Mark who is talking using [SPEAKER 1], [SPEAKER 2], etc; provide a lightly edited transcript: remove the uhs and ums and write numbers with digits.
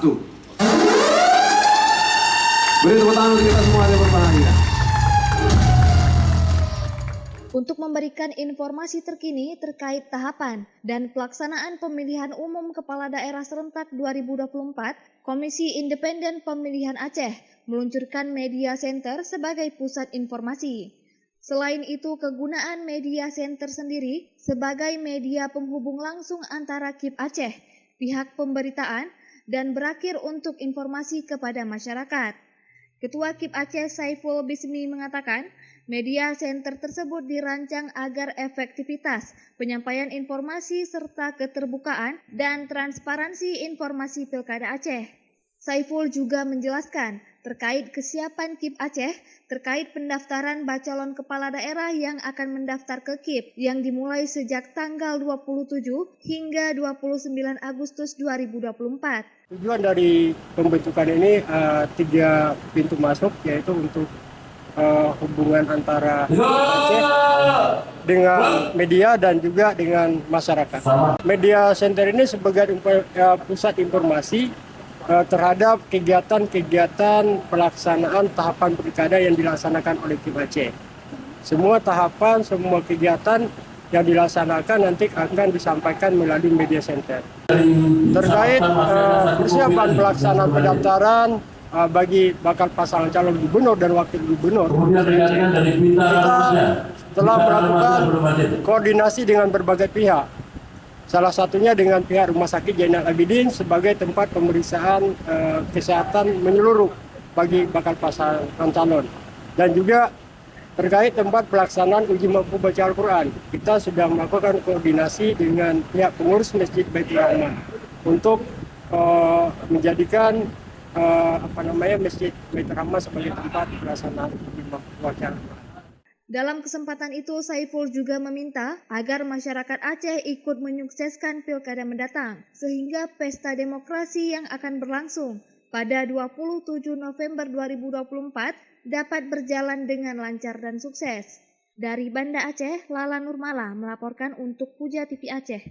[SPEAKER 1] Satu. Beri tepuk tangan untuk kita semua yang berbahagia.
[SPEAKER 2] Untuk memberikan informasi terkini terkait tahapan dan pelaksanaan pemilihan umum kepala daerah serentak 2024, Komisi Independen Pemilihan Aceh meluncurkan Media Center sebagai pusat informasi. Selain itu, kegunaan Media Center sendiri sebagai media penghubung langsung antara KIP Aceh, pihak pemberitaan, dan berakhir untuk informasi kepada masyarakat. Ketua KIP Aceh Saiful Bismi mengatakan, media center tersebut dirancang agar efektivitas penyampaian informasi serta keterbukaan dan transparansi informasi Pilkada Aceh. Saiful juga menjelaskan terkait kesiapan KIP Aceh terkait pendaftaran bacalon kepala daerah yang akan mendaftar ke KIP yang dimulai sejak tanggal 27 hingga 29 Agustus 2024.
[SPEAKER 3] Tujuan dari pembentukan ini 3 pintu masuk, yaitu untuk hubungan antara Aceh dengan media dan juga dengan masyarakat. Media Center ini sebagai pusat informasi terhadap kegiatan-kegiatan pelaksanaan tahapan pilkada yang dilaksanakan oleh KIP Aceh. Semua tahapan, semua kegiatan yang dilaksanakan nanti akan disampaikan melalui Media Center. Terkait persiapan pelaksanaan pendaftaran bagi bakal pasangan calon gubernur dan wakil gubernur, kita telah melakukan koordinasi dengan berbagai pihak. Salah satunya dengan pihak Rumah Sakit Zainal Abidin sebagai tempat pemeriksaan kesehatan menyeluruh bagi bakal pasangan calon. Dan juga terkait tempat pelaksanaan uji mampu baca Al-Quran, kita sudah melakukan koordinasi dengan pihak pengurus Masjid Baitur Rahman untuk menjadikan Masjid Baitur Rahman sebagai tempat pelaksanaan uji mampu baca Al-Quran.
[SPEAKER 2] Dalam kesempatan itu, Saiful juga meminta agar masyarakat Aceh ikut menyukseskan pilkada mendatang, sehingga pesta demokrasi yang akan berlangsung pada 27 November 2024 dapat berjalan dengan lancar dan sukses. Dari Banda Aceh, Lala Nurmala melaporkan untuk Puja TV Aceh.